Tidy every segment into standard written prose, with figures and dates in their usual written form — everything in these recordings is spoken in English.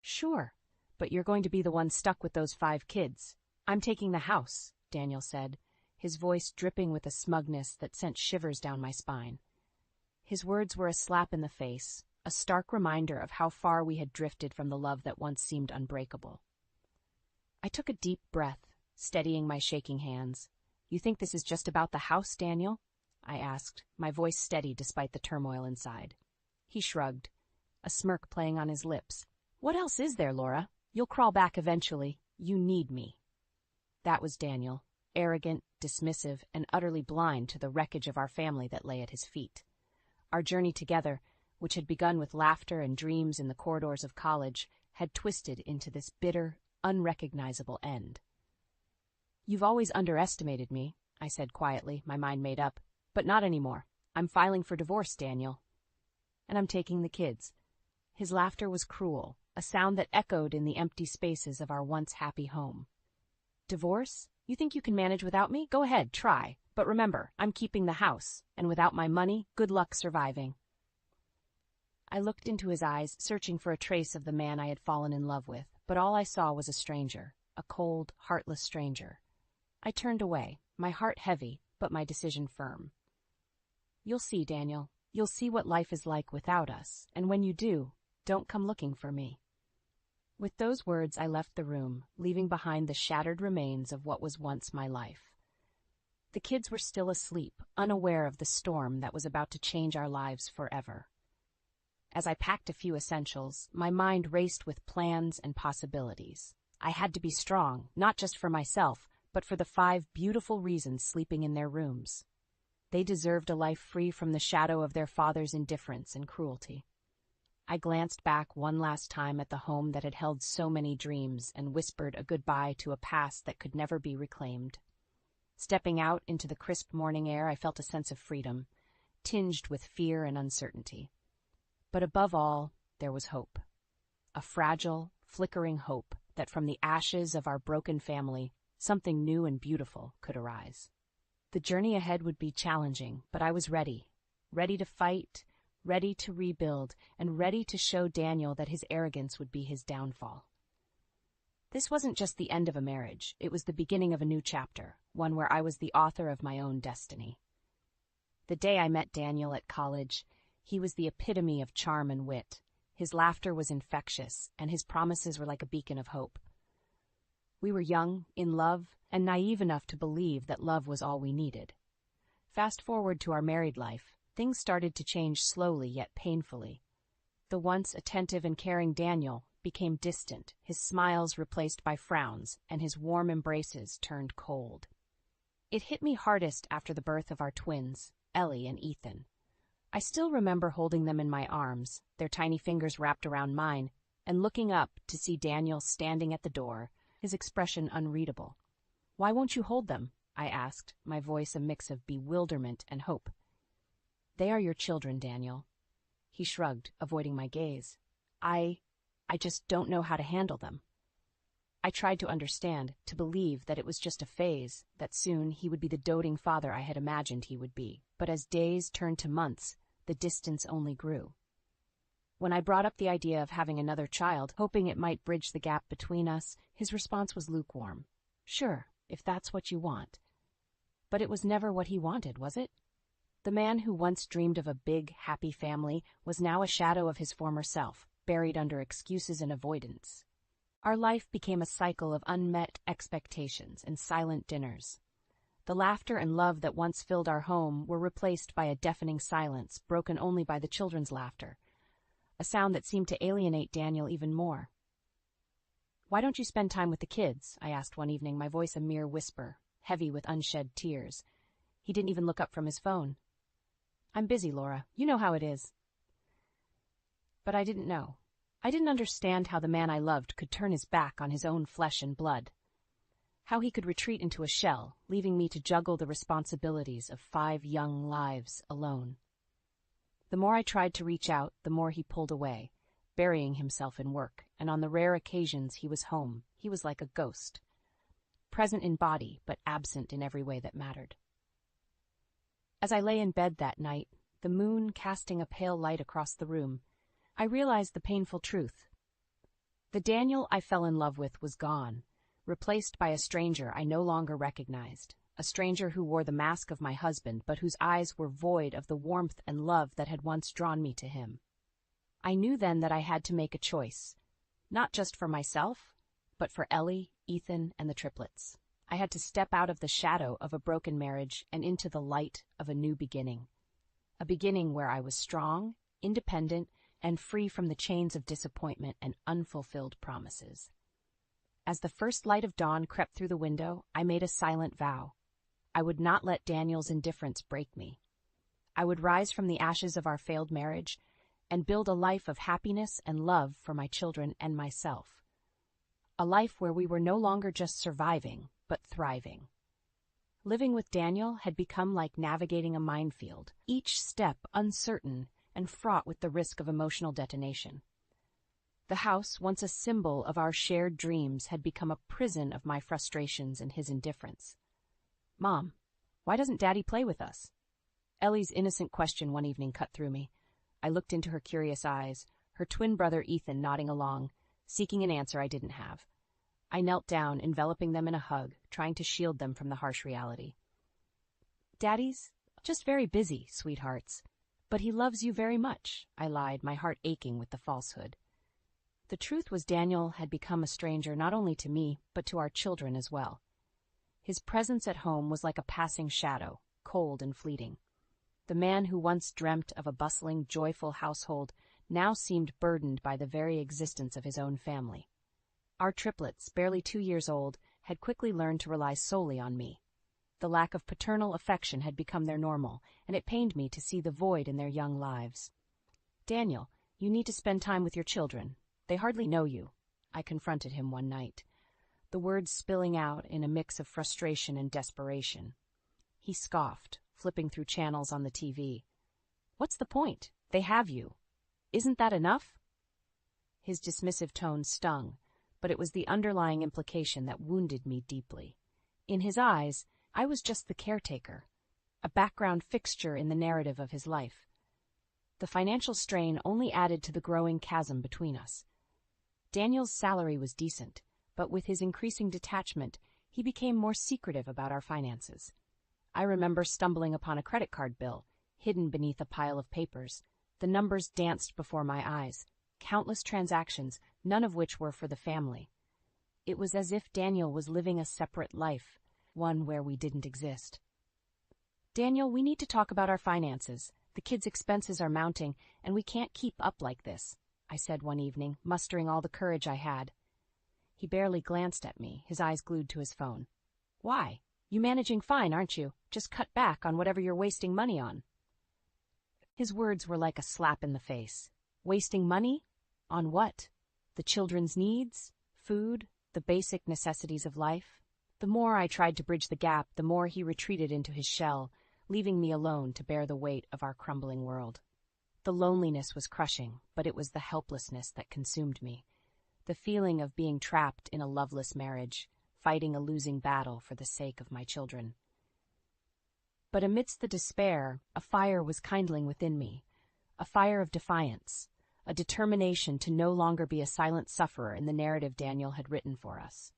Sure, but you're going to be the one stuck with those 5 kids. I'm taking the house, Daniel said, his voice dripping with a smugness that sent shivers down my spine. His words were a slap in the face, a stark reminder of how far we had drifted from the love that once seemed unbreakable. I took a deep breath, steadying my shaking hands. You think this is just about the house, Daniel? I asked, my voice steady despite the turmoil inside. He shrugged, a smirk playing on his lips. What else is there, Laura? You'll crawl back eventually. You need me. That was Daniel, arrogant, dismissive, and utterly blind to the wreckage of our family that lay at his feet. Our journey together, which had begun with laughter and dreams in the corridors of college, had twisted into this bitter, unrecognizable end. You've always underestimated me, I said quietly, my mind made up. But not anymore. I'm filing for divorce, Daniel. And I'm taking the kids. His laughter was cruel, a sound that echoed in the empty spaces of our once happy home. Divorce? You think you can manage without me? Go ahead, try. But remember, I'm keeping the house, and without my money, good luck surviving. I looked into his eyes, searching for a trace of the man I had fallen in love with, but all I saw was a stranger, a cold, heartless stranger. I turned away, my heart heavy, but my decision firm. You'll see, Daniel. You'll see what life is like without us, and when you do, don't come looking for me. With those words, I left the room, leaving behind the shattered remains of what was once my life. The kids were still asleep, unaware of the storm that was about to change our lives forever. As I packed a few essentials, my mind raced with plans and possibilities. I had to be strong, not just for myself, but for the 5 beautiful reasons sleeping in their rooms. They deserved a life free from the shadow of their father's indifference and cruelty. I glanced back one last time at the home that had held so many dreams and whispered a goodbye to a past that could never be reclaimed. Stepping out into the crisp morning air, I felt a sense of freedom, tinged with fear and uncertainty. But above all, there was hope. A fragile, flickering hope that from the ashes of our broken family, something new and beautiful could arise. The journey ahead would be challenging, but I was ready to fight, ready to rebuild, and ready to show Daniel that his arrogance would be his downfall. This wasn't just the end of a marriage, it was the beginning of a new chapter, one where I was the author of my own destiny. The day I met Daniel at college, he was the epitome of charm and wit. His laughter was infectious, and his promises were like a beacon of hope. We were young, in love, and naive enough to believe that love was all we needed. Fast forward to our married life, things started to change slowly yet painfully. The once attentive and caring Daniel became distant, his smiles replaced by frowns, and his warm embraces turned cold. It hit me hardest after the birth of our twins, Ellie and Ethan. I still remember holding them in my arms, their tiny fingers wrapped around mine, and looking up to see Daniel standing at the door, his expression unreadable. Why won't you hold them? I asked, my voice a mix of bewilderment and hope. They are your children, Daniel. He shrugged, avoiding my gaze. I just don't know how to handle them. I tried to understand, to believe that it was just a phase, that soon he would be the doting father I had imagined he would be. But as days turned to months, the distance only grew. When I brought up the idea of having another child, hoping it might bridge the gap between us, his response was lukewarm. Sure, if that's what you want. But it was never what he wanted, was it? The man who once dreamed of a big, happy family was now a shadow of his former self, buried under excuses and avoidance. Our life became a cycle of unmet expectations and silent dinners. The laughter and love that once filled our home were replaced by a deafening silence, broken only by the children's laughter, a sound that seemed to alienate Daniel even more. Why don't you spend time with the kids? I asked one evening, my voice a mere whisper, heavy with unshed tears. He didn't even look up from his phone. I'm busy, Laura. You know how it is. But I didn't know. I didn't understand how the man I loved could turn his back on his own flesh and blood. How he could retreat into a shell, leaving me to juggle the responsibilities of 5 young lives alone. The more I tried to reach out, the more he pulled away, burying himself in work, and on the rare occasions he was home, he was like a ghost. Present in body, but absent in every way that mattered. As I lay in bed that night, the moon casting a pale light across the room, I realized the painful truth. The Daniel I fell in love with was gone, replaced by a stranger I no longer recognized, a stranger who wore the mask of my husband but whose eyes were void of the warmth and love that had once drawn me to him. I knew then that I had to make a choice, not just for myself, but for Ellie, Ethan, and the triplets. I had to step out of the shadow of a broken marriage and into the light of a new beginning. A beginning where I was strong, independent, and free from the chains of disappointment and unfulfilled promises. As the first light of dawn crept through the window, I made a silent vow. I would not let Daniel's indifference break me. I would rise from the ashes of our failed marriage and build a life of happiness and love for my children and myself. A life where we were no longer just surviving, but thriving. Living with Daniel had become like navigating a minefield, each step uncertain and fraught with the risk of emotional detonation. The house, once a symbol of our shared dreams, had become a prison of my frustrations and his indifference. "Mom, why doesn't Daddy play with us?" Ellie's innocent question one evening cut through me. I looked into her curious eyes, her twin brother Ethan nodding along, seeking an answer I didn't have. I knelt down, enveloping them in a hug, trying to shield them from the harsh reality. "Daddy's just very busy, sweethearts. But he loves you very much," I lied, my heart aching with the falsehood. The truth was Daniel had become a stranger not only to me, but to our children as well. His presence at home was like a passing shadow, cold and fleeting. The man who once dreamt of a bustling, joyful household now seemed burdened by the very existence of his own family. Our triplets, barely 2 years old, had quickly learned to rely solely on me. The lack of paternal affection had become their normal, and it pained me to see the void in their young lives. "Daniel, you need to spend time with your children. They hardly know you," I confronted him one night, the words spilling out in a mix of frustration and desperation. He scoffed, flipping through channels on the TV. "What's the point? They have you. Isn't that enough?" His dismissive tone stung, but it was the underlying implication that wounded me deeply. In his eyes, I was just the caretaker, a background fixture in the narrative of his life. The financial strain only added to the growing chasm between us. Daniel's salary was decent, but with his increasing detachment, he became more secretive about our finances. I remember stumbling upon a credit card bill, hidden beneath a pile of papers. The numbers danced before my eyes, countless transactions, none of which were for the family. It was as if Daniel was living a separate life, one where we didn't exist. "Daniel, we need to talk about our finances. The kids' expenses are mounting, and we can't keep up like this," I said one evening, mustering all the courage I had. He barely glanced at me, his eyes glued to his phone. "Why? You managing fine, aren't you? Just cut back on whatever you're wasting money on." His words were like a slap in the face. Wasting money? On what? The children's needs? Food? The basic necessities of life? The more I tried to bridge the gap, the more he retreated into his shell, leaving me alone to bear the weight of our crumbling world. The loneliness was crushing, but it was the helplessness that consumed me. The feeling of being trapped in a loveless marriage, fighting a losing battle for the sake of my children. But amidst the despair, a fire was kindling within me, a fire of defiance, a determination to no longer be a silent sufferer in the narrative Daniel had written for us.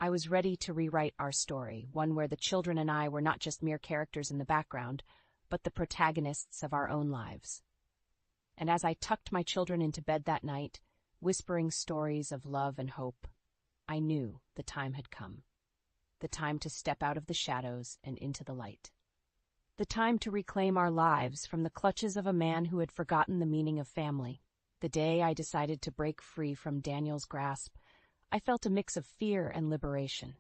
I was ready to rewrite our story, one where the children and I were not just mere characters in the background, but the protagonists of our own lives. And as I tucked my children into bed that night, whispering stories of love and hope, I knew the time had come. The time to step out of the shadows and into the light. The time to reclaim our lives from the clutches of a man who had forgotten the meaning of family. The day I decided to break free from Daniel's grasp, I felt a mix of fear and liberation.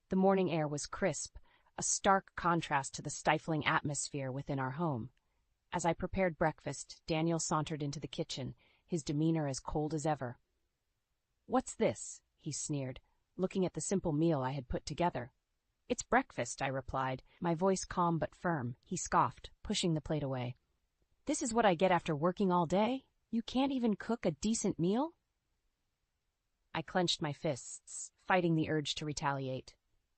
The morning air was crisp, a stark contrast to the stifling atmosphere within our home. As I prepared breakfast, Daniel sauntered into the kitchen, his demeanor as cold as ever. "What's this?" he sneered, looking at the simple meal I had put together. "It's breakfast," I replied, my voice calm but firm. He scoffed, pushing the plate away. "This is what I get after working all day? You can't even cook a decent meal?" I clenched my fists, fighting the urge to retaliate.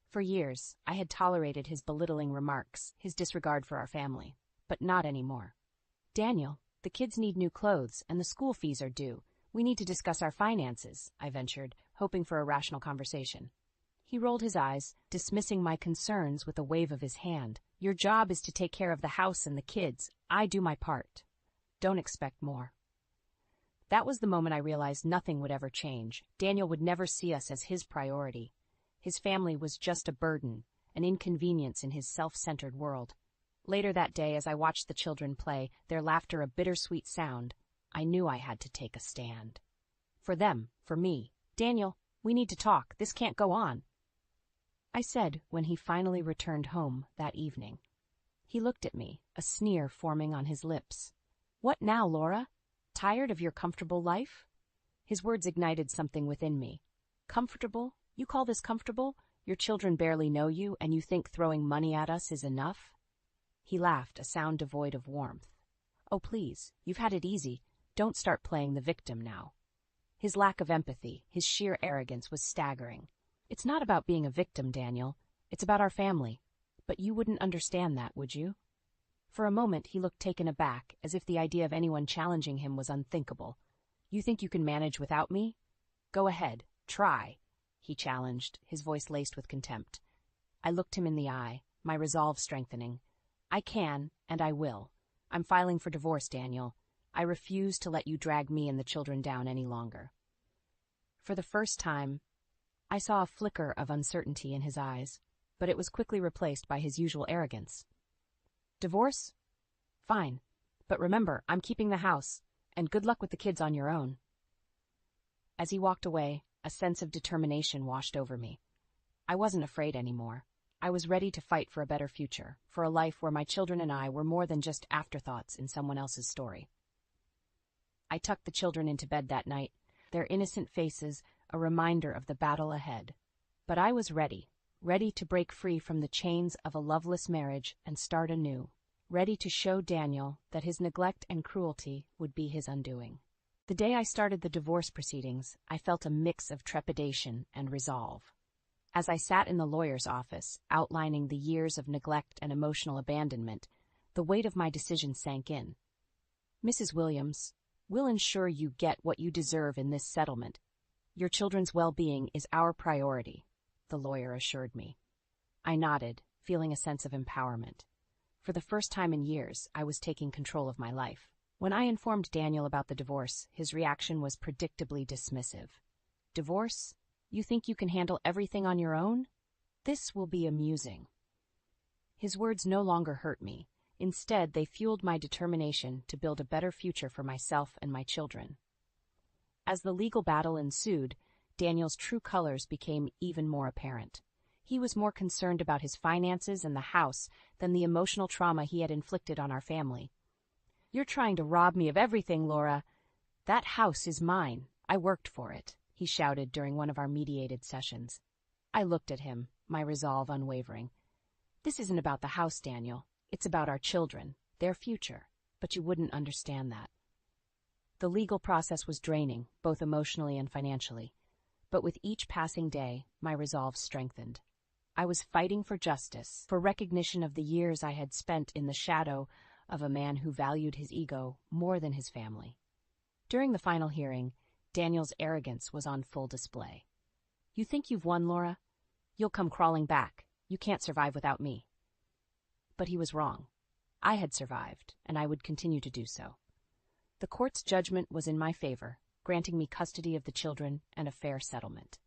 For years, I had tolerated his belittling remarks, his disregard for our family. But not anymore. "Daniel, the kids need new clothes, and the school fees are due. We need to discuss our finances, I ventured, hoping for a rational conversation. He rolled his eyes, dismissing my concerns with a wave of his hand. Your job is to take care of the house and the kids. I do my part. Don't expect more. That was the moment I realized nothing would ever change. Daniel would never see us as his priority. His family was just a burden, an inconvenience in his self-centered world. Later that day, as I watched the children play, their laughter a bittersweet sound, I knew I had to take a stand. For them, for me. Daniel, we need to talk. This can't go on, I said when he finally returned home that evening. He looked at me, a sneer forming on his lips. What now, Laura? Tired of your comfortable life? His words ignited something within me. Comfortable? You call this comfortable? Your children barely know you, and you think throwing money at us is enough? He laughed, a sound devoid of warmth. Oh, please, you've had it easy. Don't start playing the victim now. His lack of empathy, his sheer arrogance was staggering. It's not about being a victim, Daniel. It's about our family. But you wouldn't understand that, would you? For a moment, he looked taken aback, as if the idea of anyone challenging him was unthinkable. You think you can manage without me? Go ahead, try, he challenged, his voice laced with contempt. I looked him in the eye, my resolve strengthening. I can, and I will. I'm filing for divorce, Daniel. I refuse to let you drag me and the children down any longer. For the first time, I saw a flicker of uncertainty in his eyes, but it was quickly replaced by his usual arrogance. Divorce? Fine. But remember, I'm keeping the house, and good luck with the kids on your own. As he walked away, a sense of determination washed over me. I wasn't afraid anymore. I was ready to fight for a better future, for a life where my children and I were more than just afterthoughts in someone else's story. I tucked the children into bed that night, their innocent faces a reminder of the battle ahead. But I was ready to break free from the chains of a loveless marriage and start anew, ready to show Daniel that his neglect and cruelty would be his undoing. The day I started the divorce proceedings, I felt a mix of trepidation and resolve. As I sat in the lawyer's office, outlining the years of neglect and emotional abandonment, the weight of my decision sank in. Mrs. Williams, we'll ensure you get what you deserve in this settlement. Your children's well-being is our priority, the lawyer assured me. I nodded, feeling a sense of empowerment. For the first time in years, I was taking control of my life. When I informed Daniel about the divorce, his reaction was predictably dismissive. Divorce? You think you can handle everything on your own? This will be amusing. His words no longer hurt me. Instead, they fueled my determination to build a better future for myself and my children. As the legal battle ensued, Daniel's true colors became even more apparent. He was more concerned about his finances and the house than the emotional trauma he had inflicted on our family. You're trying to rob me of everything, Laura. That house is mine. I worked for it, he shouted during one of our mediated sessions. I looked at him, my resolve unwavering. This isn't about the house, Daniel. It's about our children, their future. But you wouldn't understand that. The legal process was draining, both emotionally and financially. But with each passing day, my resolve strengthened. I was fighting for justice, for recognition of the years I had spent in the shadow of a man who valued his ego more than his family. During the final hearing, Daniel's arrogance was on full display. You think you've won, Laura? You'll come crawling back. You can't survive without me. But he was wrong. I had survived, and I would continue to do so. The court's judgment was in my favor, granting me custody of the children and a fair settlement.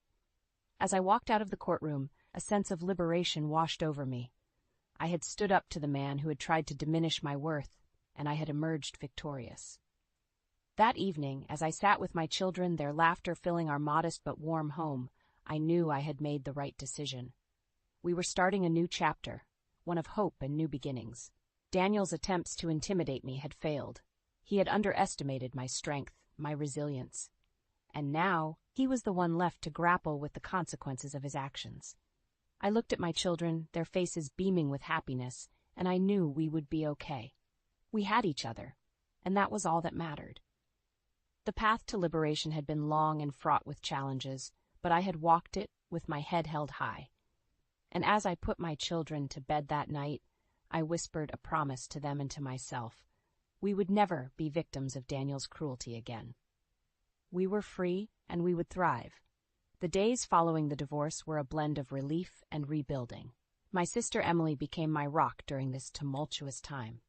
As I walked out of the courtroom, a sense of liberation washed over me. I had stood up to the man who had tried to diminish my worth, and I had emerged victorious. That evening, as I sat with my children, their laughter filling our modest but warm home, I knew I had made the right decision. We were starting a new chapter, one of hope and new beginnings. Daniel's attempts to intimidate me had failed. He had underestimated my strength, my resilience. And now, he was the one left to grapple with the consequences of his actions. I looked at my children, their faces beaming with happiness, and I knew we would be okay. We had each other, and that was all that mattered. The path to liberation had been long and fraught with challenges, but I had walked it with my head held high. And as I put my children to bed that night, I whispered a promise to them and to myself. We would never be victims of Daniel's cruelty again. We were free, and we would thrive. The days following the divorce were a blend of relief and rebuilding. My sister Emily became my rock during this tumultuous time.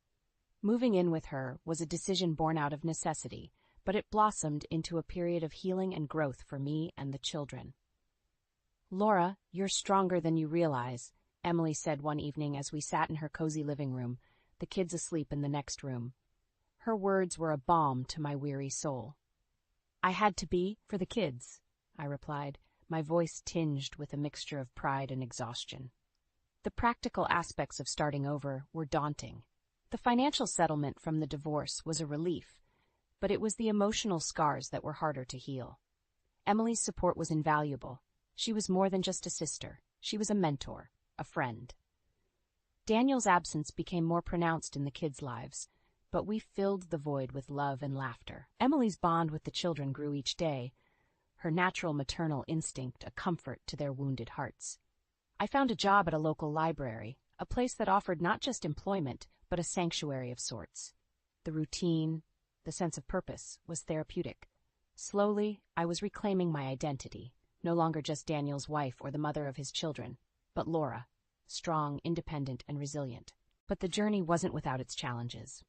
Moving in with her was a decision born out of necessity, but it blossomed into a period of healing and growth for me and the children. "Laura, you're stronger than you realize," Emily said one evening as we sat in her cozy living room, the kids asleep in the next room. Her words were a balm to my weary soul. "I had to be for the kids," I replied, my voice tinged with a mixture of pride and exhaustion. The practical aspects of starting over were daunting. The financial settlement from the divorce was a relief, but it was the emotional scars that were harder to heal. Emily's support was invaluable. She was more than just a sister. She was a mentor, a friend. Daniel's absence became more pronounced in the kids' lives, but we filled the void with love and laughter. Emily's bond with the children grew each day, her natural maternal instinct a comfort to their wounded hearts. I found a job at a local library, a place that offered not just employment, but a sanctuary of sorts. The routine, the sense of purpose, was therapeutic. Slowly, I was reclaiming my identity, no longer just Daniel's wife or the mother of his children, but Laura, strong, independent, and resilient. But the journey wasn't without its challenges.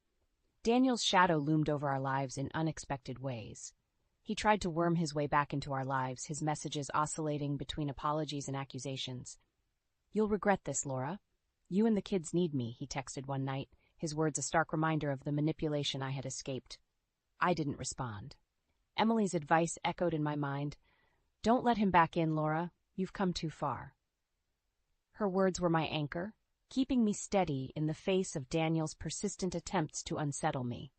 Daniel's shadow loomed over our lives in unexpected ways. He tried to worm his way back into our lives, his messages oscillating between apologies and accusations. "You'll regret this, Laura. You and the kids need me," he texted one night, his words a stark reminder of the manipulation I had escaped. I didn't respond. Emily's advice echoed in my mind. "Don't let him back in, Laura. You've come too far." Her words were my anchor, keeping me steady in the face of Daniel's persistent attempts to unsettle me.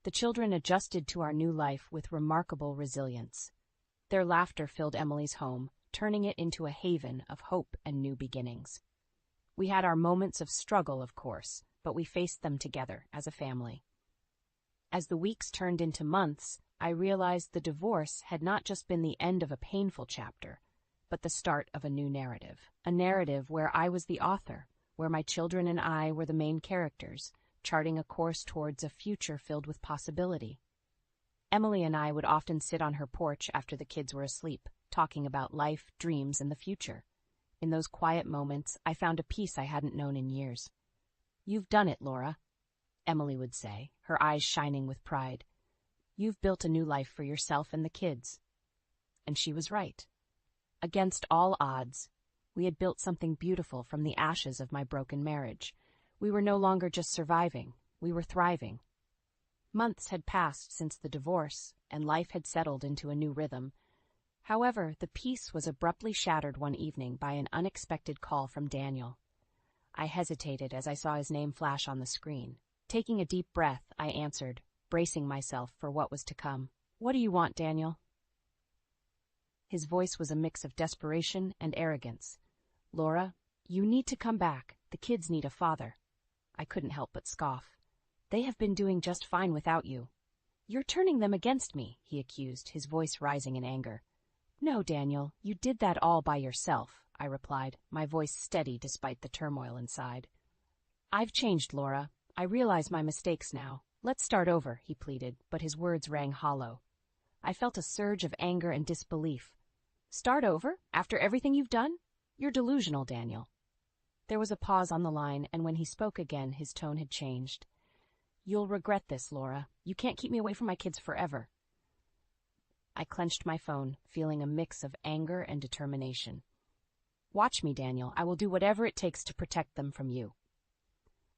The children adjusted to our new life with remarkable resilience. Their laughter filled Emily's home, turning it into a haven of hope and new beginnings. We had our moments of struggle, of course, but we faced them together as a family. As the weeks turned into months, I realized the divorce had not just been the end of a painful chapter, but the start of a new narrative. A narrative where I was the author, where my children and I were the main characters, charting a course towards a future filled with possibility. Emily and I would often sit on her porch after the kids were asleep, talking about life, dreams, and the future. In those quiet moments, I found a peace I hadn't known in years. "You've done it, Laura," Emily would say, her eyes shining with pride. "You've built a new life for yourself and the kids." And she was right. Against all odds, we had built something beautiful from the ashes of my broken marriage. We were no longer just surviving, we were thriving. Months had passed since the divorce, and life had settled into a new rhythm. However, the peace was abruptly shattered one evening by an unexpected call from Daniel. I hesitated as I saw his name flash on the screen. Taking a deep breath, I answered, bracing myself for what was to come. "What do you want, Daniel?" His voice was a mix of desperation and arrogance. "Laura, you need to come back. The kids need a father." I couldn't help but scoff. "They have been doing just fine without you." "You're turning them against me," he accused, his voice rising in anger. "No, Daniel, you did that all by yourself," I replied, my voice steady despite the turmoil inside. "I've changed, Laura. I realize my mistakes now. Let's start over," he pleaded, but his words rang hollow. I felt a surge of anger and disbelief. "Start over? After everything you've done? You're delusional, Daniel." There was a pause on the line, and when he spoke again, his tone had changed. "You'll regret this, Laura. You can't keep me away from my kids forever." I clenched my phone, feeling a mix of anger and determination. "Watch me, Daniel. I will do whatever it takes to protect them from you."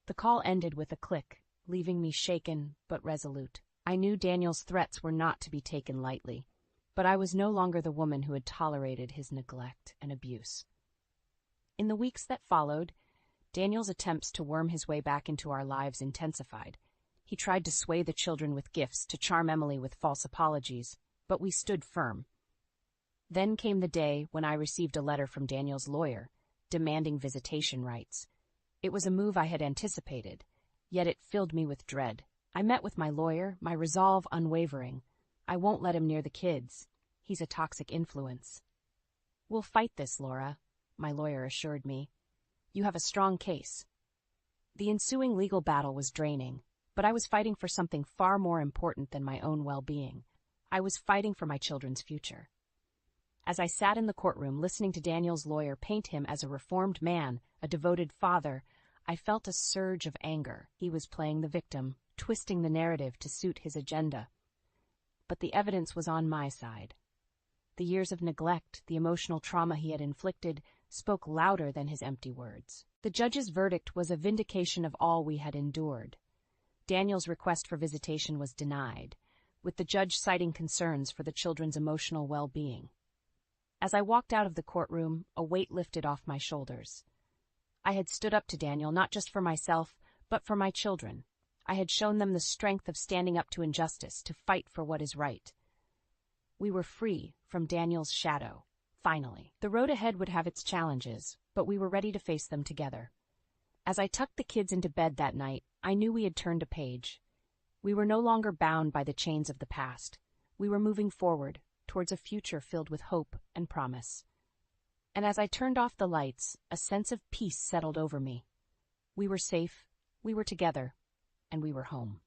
The call ended with a click, leaving me shaken but resolute. I knew Daniel's threats were not to be taken lightly, but I was no longer the woman who had tolerated his neglect and abuse. In the weeks that followed, Daniel's attempts to worm his way back into our lives intensified. He tried to sway the children with gifts, to charm Emily with false apologies, but we stood firm. Then came the day when I received a letter from Daniel's lawyer, demanding visitation rights. It was a move I had anticipated, yet it filled me with dread. I met with my lawyer, my resolve unwavering. I won't let him near the kids. He's a toxic influence. "We'll fight this, Laura," my lawyer assured me. "You have a strong case." The ensuing legal battle was draining, but I was fighting for something far more important than my own well-being. I was fighting for my children's future. As I sat in the courtroom listening to Daniel's lawyer paint him as a reformed man, a devoted father, I felt a surge of anger. He was playing the victim, twisting the narrative to suit his agenda. But the evidence was on my side. The years of neglect, the emotional trauma he had inflicted, spoke louder than his empty words. The judge's verdict was a vindication of all we had endured. Daniel's request for visitation was denied, with the judge citing concerns for the children's emotional well-being. As I walked out of the courtroom, a weight lifted off my shoulders. I had stood up to Daniel not just for myself, but for my children. I had shown them the strength of standing up to injustice, to fight for what is right. We were free from Daniel's shadow, finally. The road ahead would have its challenges, but we were ready to face them together. As I tucked the kids into bed that night, I knew we had turned a page. We were no longer bound by the chains of the past. We were moving forward, towards a future filled with hope and promise. And as I turned off the lights, a sense of peace settled over me. We were safe, we were together, and we were home.